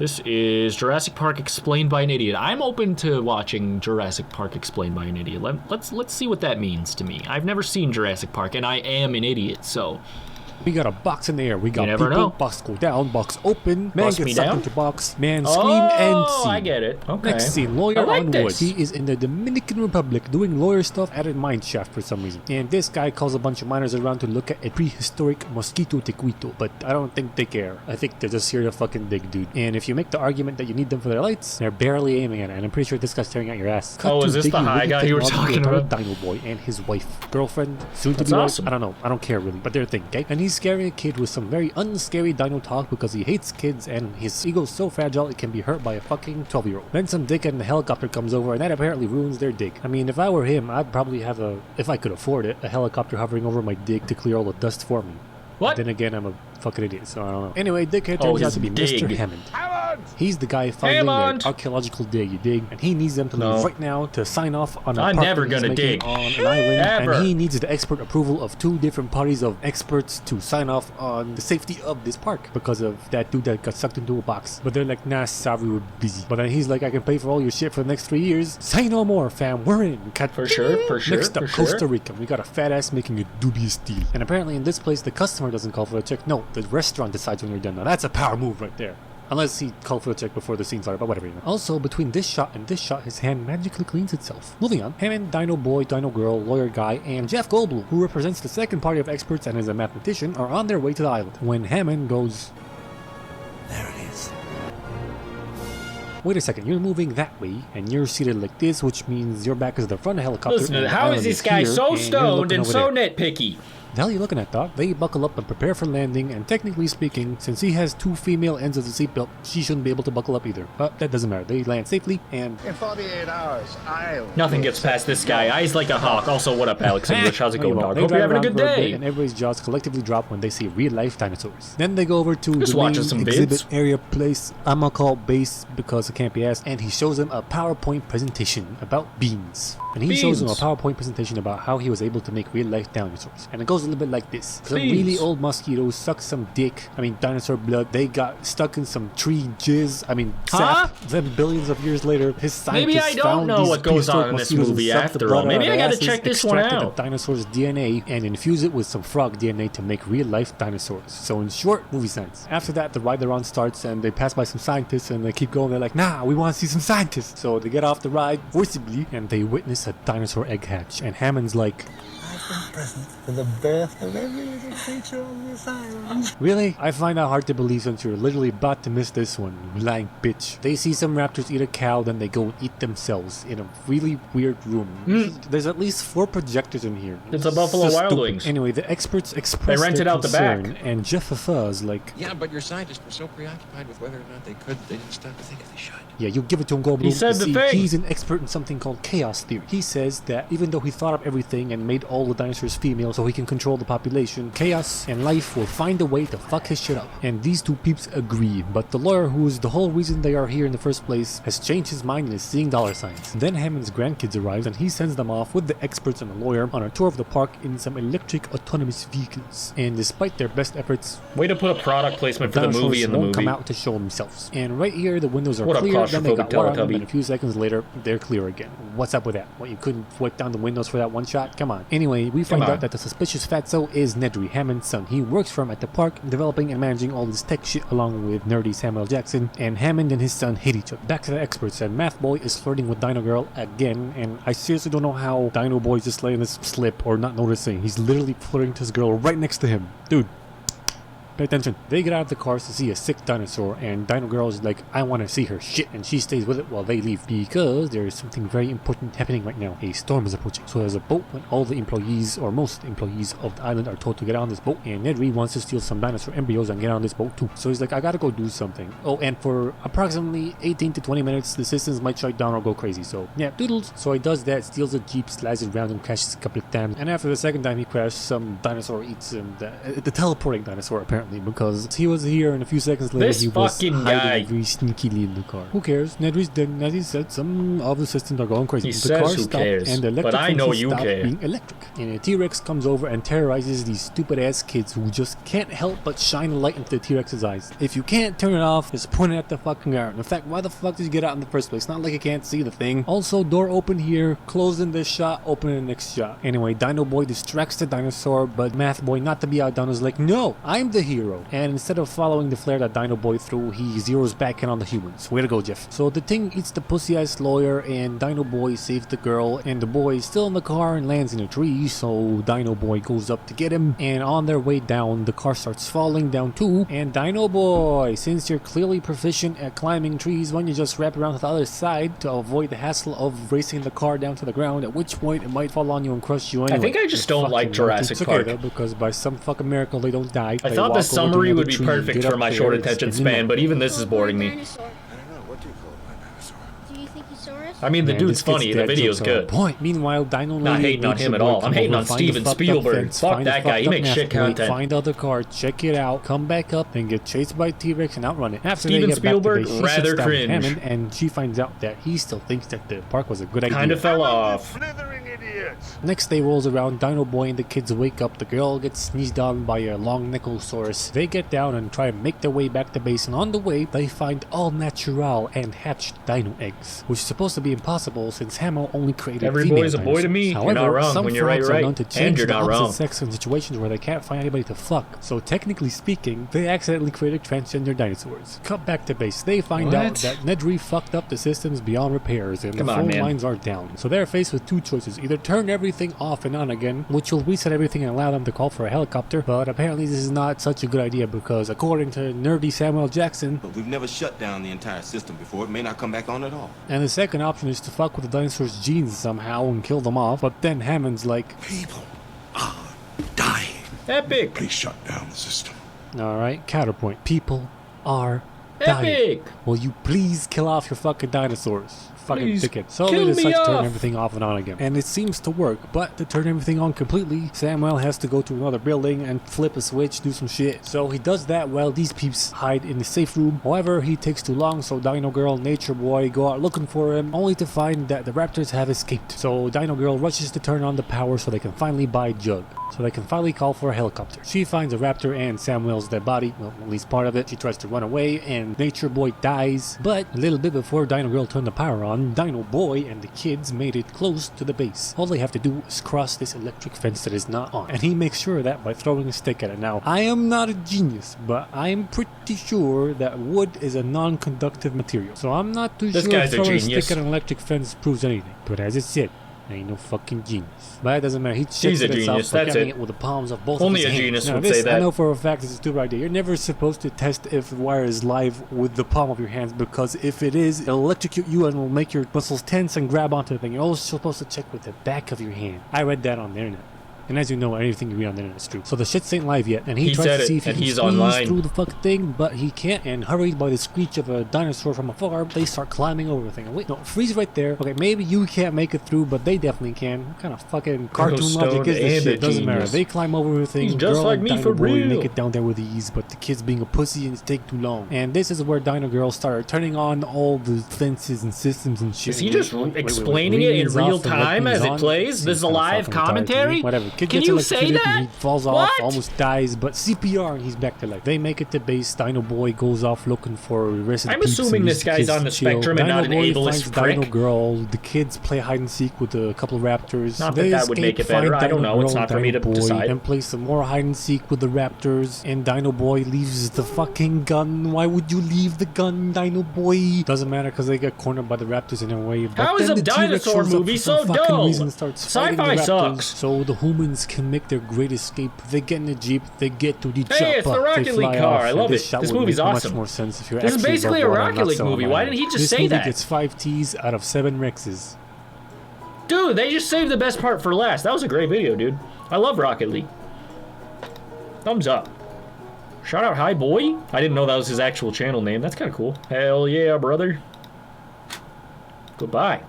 This is Jurassic Park Explained by an Idiot. I'm open to watching Jurassic Park Explained by an Idiot. Let's see what that means to me. I've never seen Jurassic Park, and I am an idiot, so... We got a box in the air. We got never people. know. Box go down. Box open. Man Bust gets me sucked down? into box. Man scream and scene. I get it. Okay. Next scene. Lawyer I like on this. wood. He is in the Dominican Republic doing lawyer stuff at a mine shaft for some reason. And this guy calls a bunch of miners around to look at a prehistoric mosquito tequito. But I don't think they care. I think they're just here to fucking dig, dude. And if you make the argument that you need them for their lights, they're barely aiming at it. And I'm pretty sure this guy's staring at your ass. Oh, is this the high guy you were talking about? Dino boy and his wife, girlfriend, soon to That's be awesome. wife. I don't know. I don't care really. But they're a thing, okay? And he's scaring a kid with some very unscary dino talk because he hates kids and his ego's so fragile it can be hurt by a fucking 12-year-old. Then some dickhead in a helicopter comes over and that apparently ruins their dig. I mean, if I were him, I'd probably have if I could afford it, a helicopter hovering over my dig to clear all the dust for me. What? Then again, I'm a fucking idiot, so I don't know. Anyway, dickhead turns out to be Mr. Hammond. He's the guy finding their archaeological dig, you dig? And he needs them to leave right now to sign off on a I'm park never that he's gonna making dig. on an island. Ever. And he needs the expert approval of 2 different parties of experts to sign off on the safety of this park because of that dude that got sucked into a box. But they're like, nah, sorry, we're busy. But then he's like, I can pay for all your shit for the next 3 years. Say no more, fam. We're in. Cut. For sure. Next up, Costa Rica. We got a fat ass making a dubious deal. And apparently in this place, the customer doesn't call for a check. No, the restaurant decides when you're done. Now that's a power move right there. Unless he called for a check before the scene started, but whatever. You know. Also, between this shot and this shot, his hand magically cleans itself. Moving on, Hammond, Dino Boy, Dino Girl, Lawyer Guy, and Jeff Goldblum, who represents the second party of experts and is a mathematician, are on their way to the island. When Hammond goes... There it is. Wait a second, you're moving that way, and you're seated like this, which means your back is the front of the helicopter. Listen, how is this guy so stoned and so nitpicky? The hell are you looking at, Doc? They buckle up and prepare for landing, and technically speaking, since he has 2 female ends of the seatbelt, she shouldn't be able to buckle up either. But that doesn't matter. They land safely, and... In 48 hours, Nothing gets past this guy. Eyes like a hawk. Also, what up, Alex English? How's it going, dog? They Hope you're drive having a around good for a bit, day. and everybody's jaws collectively drop when they see real-life dinosaurs. Then they go over to Just the watching main some exhibit vids. area place. I'm gonna call it base because it can't be asked. And he shows them a PowerPoint presentation about beans. And he shows them a PowerPoint presentation about how he was able to make real-life dinosaurs. And it goes a little bit like this. Some really old mosquitoes suck some dick. I mean, dinosaur blood. They got stuck in some tree jizz. I mean, sap. Then billions of years later, his scientists Maybe I don't found know these what goes on in this mosquitoes movie and sucked the after blood all. Maybe out of I their gotta asses, check this one extracted out. the dinosaur's DNA and infuse it with some frog DNA to make real-life dinosaurs. So in short, movie science. After that, the ride they're on starts and they pass by some scientists and they keep going. They're like, nah, we want to see some scientists. So they get off the ride forcibly and they witness a dinosaur egg hatch. And Hammond's like, I've been present for the birth of every little creature on this island. really? I find that hard to believe since you're literally about to miss this one, you lying bitch. They see some raptors eat a cow, then they go and eat themselves in a really weird room. There's at least 4 projectors in here. It's a Buffalo So Wild stupid. Wings. Anyway, the experts express They rented their out the back. concern, and Jeff is like, Yeah, but your scientists were so preoccupied with whether or not they could, they didn't stop to think if they should. yeah, you give it to him, Goldblum. He said the See, thing. He's an expert in something called chaos theory. He says that even though he thought of everything and made all the dinosaurs female so he can control the population, chaos and life will find a way to fuck his shit up. And these 2 peeps agree, but the lawyer, who is the whole reason they are here in the first place, has changed his mind and is seeing dollar signs. Then Hammond's grandkids arrive and he sends them off with the experts and the lawyer on a tour of the park in some electric autonomous vehicles. And despite their best efforts, Way to put a product placement for the dinosaurs movie in the won't movie. come out to show themselves. And right here, the windows are What up, clear, then they got claustrophobic water on them, Teletubby? and a few seconds later, they're clear again. What's up with that? What, you couldn't wipe down the windows for that one shot? Come on. Anyway, we find out that the suspicious fatso is Nedry, Hammond's son. He works for him at the park, developing and managing all this tech shit along with nerdy Samuel Jackson, and Hammond and his son hate each other. Back to the experts, and Math Boy is flirting with Dino Girl again, and I seriously don't know how Dino Boy is just letting this slip or not noticing. He's literally flirting to his girl right next to him. Dude. Pay attention. They get out of the cars to see a sick dinosaur, and Dino Girl is like, I want to see her shit, and she stays with it while they leave because there is something very important happening right now. A storm is approaching. So there's a boat when all the employees, or most employees of the island, are told to get on this boat, and Nedry wants to steal some dinosaur embryos and get on this boat too. So he's like, I gotta go do something. Oh, and for approximately 18 to 20 minutes, the systems might shut down or go crazy. So yeah, doodles. So he does that, steals a jeep, slides it around, and crashes a couple of times. And after the second time he crashed, some dinosaur eats him. The teleporting dinosaur apparently apparently, because he was here and a few seconds later This he was fucking hiding guy. very sneakily in the car. Who cares? Nedry's dead. As he said, some of the systems are going crazy. He The says car who stopped cares, and the electric but I know fences you stopped care. being electric. And a T-Rex comes over and terrorizes these stupid ass kids who just can't help but shine a light into the T-Rex's eyes. If you can't turn it off, just point it at the fucking ground. In fact, why the fuck did you get out in the first place? Not like you can't see the thing. Also, door open here, closed in this shot, open in the next shot. Anyway, Dino Boy distracts the dinosaur, but Math Boy, not to be outdone, is like, no, I'm the hero. And instead of following the flare that Dino Boy threw, he zeroes back in on the humans. Way to go, Jeff. So the thing eats the pussy-ass lawyer, and Dino Boy saves the girl, and the boy is still in the car and lands in a tree, so Dino Boy goes up to get him, and on their way down, the car starts falling down too, and Dino Boy, since you're clearly proficient at climbing trees, why don't you just wrap around to the other side to avoid the hassle of racing the car down to the ground, at which point it might fall on you and crush you anyway. I think I just don't like Jurassic It's Park. okay, though, because by some fucking miracle they don't die. I They thought walk the over to summary another would be tree and perfect get for up my there short and attention spin them span, up. but even this is boring me. Dinosaur. I don't know. What do you call a dinosaur? Do you think he saw us? I mean, the Man, dude's this kid's funny, the dad video's jokes are on good. point. Meanwhile, Dino Not Lady hating on and him Nature at Boy all. I'm come hating over, on find the Steven fucked up Spielberg. fence, Fuck find the that guy. He fucked up makes shit Math Boy, content. Find other car, check it out, come back up, then get chased by T-Rex and outrun it. After Steven they get Spielberg, back to base, she rather sits down with cringe. Hammond, and she finds out that he still thinks that the park was a good idea. Kinda fell off. Next day rolls around, Dino Boy and the kids wake up, the girl gets sneezed on by a long Nickelsaurus. They get down and try to make their way back to base, and on the way, they find all natural and hatched dino eggs, which is supposed to be impossible since Hamo only created Every female boy's a boy to me. dinosaurs. You're not However, wrong. some When you're right, frogs you're are known right. to And change you're the not opposite wrong. sex in situations where they can't find anybody to fuck. So technically speaking, they accidentally created transgender dinosaurs. Cut back to base, they find out What? that Nedry fucked up the systems beyond repairs, and Come the on, phone man. lines are down. So they're faced with two choices: either turn everything off and on again, which will reset everything and allow them to call for a helicopter, but apparently this is not such a good idea because according to nerdy Samuel Jackson, But we've never shut down the entire system before. It may not come back on at all. and the second option is to fuck with the dinosaurs' genes somehow and kill them off, but then Hammond's like, People are dying. Epic. Please shut down the system. alright, counterpoint, people are dying. Epic. Will you please kill off your fucking dinosaurs? Fucking Please dickhead. So kill they me decide to turn off. everything off and on again. And it seems to work, but to turn everything on completely, Samuel has to go to another building and flip a switch, do some shit. So he does that while these peeps hide in the safe room. However, he takes too long, so Dino Girl and Nature Boy go out looking for him, only to find that the raptors have escaped. So Dino Girl rushes to turn on the power so they can finally buy Jug. So they can finally call for a helicopter. She finds a raptor and Samuel's dead body, well, at least part of it. She tries to run away and Nature Boy dies. But a little bit before Dino Girl turned the power on, Dino Boy and the kids made it close to the base. All they have to do is cross this electric fence that is not on. And he makes sure of that by throwing a stick at it. Now, I am not a genius, but I am pretty sure that wood is a non-conductive material. So I'm not too This sure guy's if a throwing a genius. stick at an electric fence proves anything. But as it said, I ain't no fucking genius. But it doesn't matter. He checks a it himself genius, by that's getting it. it with the palms of both Only of a his hands. genius Now, would this, say that. I know for a fact it's a stupid idea. You're never supposed to test if the wire is live with the palm of your hands, because if it is, it'll electrocute you and will make your muscles tense and grab onto the thing. You're always supposed to check with the back of your hand. I read that on the internet. And as you know, anything you read on the internet is true. So the shits ain't live yet, and he He tries said to it, see if he and can he's squeeze online. through the fucking thing, but he can't. And hurried by the screech of a dinosaur from afar, they start climbing over the thing. Wait, no, freeze right there. Okay, maybe you can't make it through, but they definitely can. What kind of fucking cartoon Stone logic is this and shit? a Doesn't matter. genius. They climb over the thing. He's just Girl like and me Dino for Boy real. make it down there with ease, but the kid's being a pussy and it's taking too long. And this is where Dino Girl started turning on all the fences and systems and shit. Is he just Wait, explaining it in readings real off and time readings as it on? plays? This is a Kinda live fucking retarded to me. commentary? Whatever. Kid Can gets you say electrocuted and that? He falls off, What? almost dies, but CPR and he's back to life. They make it to base. Dino Boy goes off looking for rest in I'm peace assuming and this leaves guy's kids on the to chill. spectrum and Dino not an Boy ableist finds Dino prick. Girl. The kids play hide and seek with a couple of raptors. Not that They that would make escape, it better. find I don't Dino know. It's Girl not and for me Dino to Boy, decide. Then play some more hide and seek with the raptors. And Dino Boy leaves the fucking gun. Why would you leave the gun, Dino Boy? Doesn't matter because they get cornered by the raptors in a way. But How is then a the T-Rex dinosaur shows up movie for some so fucking dull? reason and starts fighting the Sci-fi raptors. sucks. So the humans can make their great escape. They get in the jeep. They get to the chopper. Hey, it's the Rocket they League fly car. off, I and love this it. shot This would movie's make awesome. much more sense if you're This is actually basically a above water, Rocket not League so movie. on Why my didn't he end. just this say movie that? gets 5 T's out of 7 Rexes. Dude, they just saved the best part for last. That was a great video, dude. I love Rocket League. Thumbs up. Shout out Hi Boy. I didn't know that was his actual channel name. That's kind of cool. Hell yeah, brother. Goodbye.